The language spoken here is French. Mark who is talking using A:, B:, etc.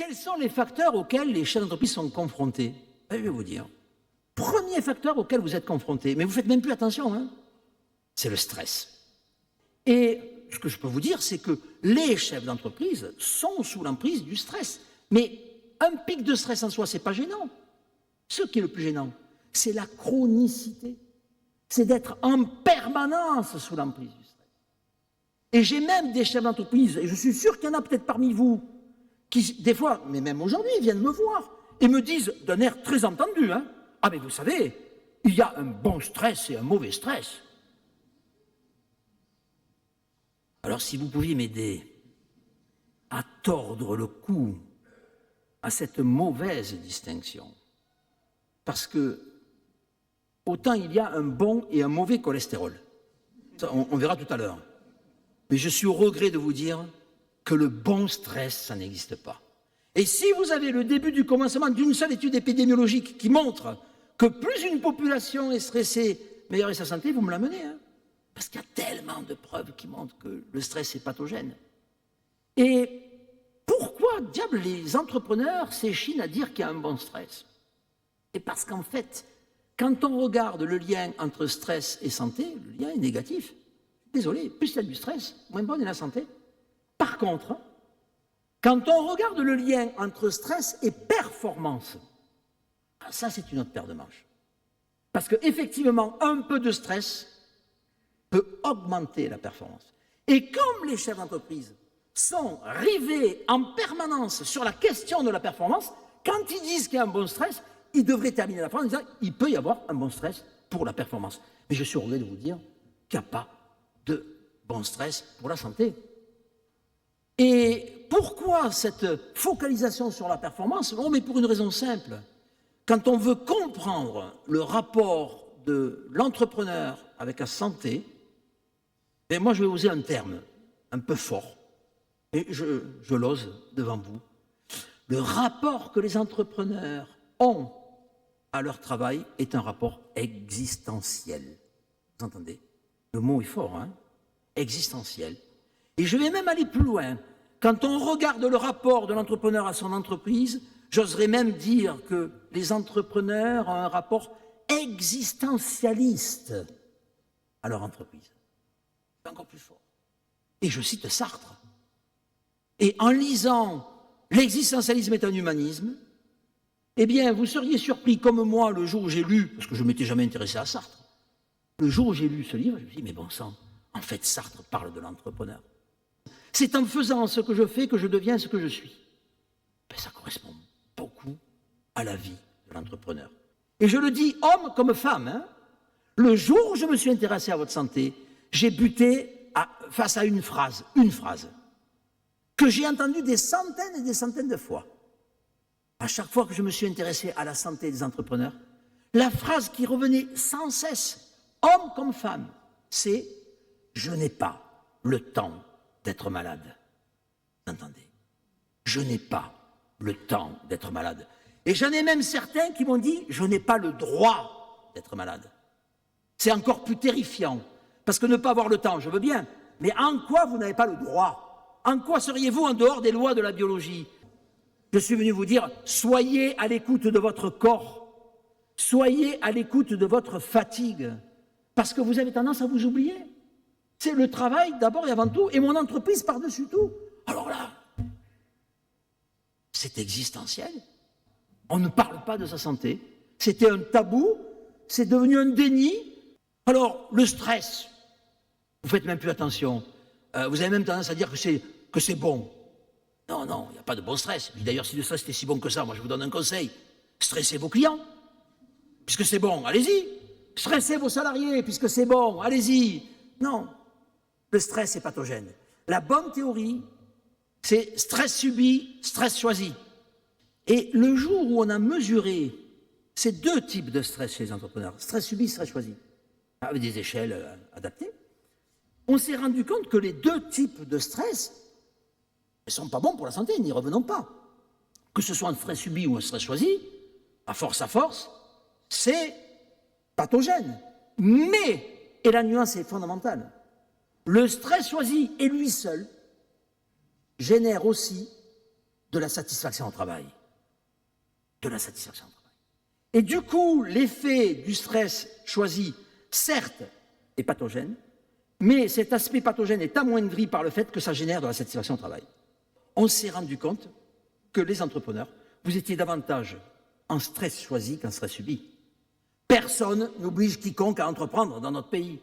A: quels sont les facteurs auxquels les chefs d'entreprise sont confrontés? Je vais vous dire. Premier facteur auquel vous êtes confrontés, mais vous ne faites même plus attention, hein, c'est le stress. Et ce que je peux vous dire, c'est que les chefs d'entreprise sont sous l'emprise du stress. Mais un pic de stress en soi, ce n'est pas gênant. Ce qui est le plus gênant, c'est la chronicité. C'est d'être en permanence sous l'emprise du stress. Et j'ai même des chefs d'entreprise, et je suis sûr qu'il y en a peut-être parmi vous, qui, des fois, mais même aujourd'hui, viennent me voir et me disent d'un air très entendu, hein, « Ah, mais vous savez, il y a un bon stress et un mauvais stress. » Alors, si vous pouviez m'aider à tordre le cou à cette mauvaise distinction, parce que autant il y a un bon et un mauvais cholestérol, ça, on verra tout à l'heure, mais je suis au regret de vous dire que le bon stress, ça n'existe pas. Et si vous avez le début du commencement d'une seule étude épidémiologique qui montre que plus une population est stressée, meilleure est sa santé, vous me l'amenez, hein. Parce qu'il y a tellement de preuves qui montrent que le stress est pathogène. Et pourquoi, diable, les entrepreneurs s'échinent à dire qu'il y a un bon stress? Et parce qu'en fait, quand on regarde le lien entre stress et santé, le lien est négatif. Désolé, plus il y a du stress, moins bonne est la santé. Par contre, quand on regarde le lien entre stress et performance, ça c'est une autre paire de manches. Parce qu'effectivement, un peu de stress peut augmenter la performance. Et comme les chefs d'entreprise sont rivés en permanence sur la question de la performance, quand ils disent qu'il y a un bon stress, ils devraient terminer la phrase en disant qu'il peut y avoir un bon stress pour la performance. Mais je suis heureux de vous dire qu'il n'y a pas de bon stress pour la santé. Et pourquoi cette focalisation sur la performance? Oh, mais pour une raison simple. Quand on veut comprendre le rapport de l'entrepreneur avec la santé, et moi je vais oser un terme un peu fort, et je l'ose devant vous. Le rapport que les entrepreneurs ont à leur travail est un rapport existentiel. Vous entendez? Le mot est fort, hein? Existentiel. Et je vais même aller plus loin. Quand on regarde le rapport de l'entrepreneur à son entreprise, j'oserais même dire que les entrepreneurs ont un rapport existentialiste à leur entreprise. C'est encore plus fort. Et je cite Sartre. Et en lisant « L'existentialisme est un humanisme », eh bien, vous seriez surpris, comme moi, le jour où j'ai lu, parce que je ne m'étais jamais intéressé à Sartre, le jour où j'ai lu ce livre, je me suis dit, mais bon sang, en fait, Sartre parle de l'entrepreneur. C'est en faisant ce que je fais que je deviens ce que je suis. Ben, ça correspond beaucoup à la vie de l'entrepreneur. Et je le dis, homme comme femme, hein, le jour où je me suis intéressé à votre santé, j'ai buté face à une phrase, que j'ai entendue des centaines et des centaines de fois. À chaque fois que je me suis intéressé à la santé des entrepreneurs, la phrase qui revenait sans cesse, homme comme femme, c'est « je n'ai pas le temps d'être malade ». Vous entendez? Je n'ai pas le temps d'être malade. Et j'en ai même certains qui m'ont dit « je n'ai pas le droit d'être malade ». C'est encore plus terrifiant, parce que ne pas avoir le temps, je veux bien, mais en quoi vous n'avez pas le droit? En quoi seriez-vous en dehors des lois de la biologie? Je suis venu vous dire, soyez à l'écoute de votre corps, soyez à l'écoute de votre fatigue, parce que vous avez tendance à vous oublier. C'est le travail d'abord et avant tout, et mon entreprise par-dessus tout. Alors là, c'est existentiel. On ne parle pas de sa santé. C'était un tabou, c'est devenu un déni. Alors, le stress, vous faites même plus attention. Vous avez même tendance à dire que c'est bon. Non, non, il n'y a pas de bon stress. D'ailleurs, si le stress était si bon que ça, moi je vous donne un conseil. Stressez vos clients, puisque c'est bon, allez-y. Stressez vos salariés, puisque c'est bon, allez-y. Non, le stress est pathogène. La bonne théorie, c'est stress subi, stress choisi. Et le jour où on a mesuré ces deux types de stress chez les entrepreneurs, stress subi, stress choisi, avec des échelles adaptées, on s'est rendu compte que les deux types de stress ne sont pas bons pour la santé, n'y revenons pas. Que ce soit un stress subi ou un stress choisi, à force, c'est pathogène. Mais, et la nuance est fondamentale, le stress choisi et lui seul génère aussi de la satisfaction au travail. De la satisfaction au travail. Et du coup, l'effet du stress choisi, certes, est pathogène, mais cet aspect pathogène est amoindri par le fait que ça génère de la satisfaction au travail. On s'est rendu compte que les entrepreneurs, vous étiez davantage en stress choisi qu'en stress subi. Personne n'oblige quiconque à entreprendre dans notre pays.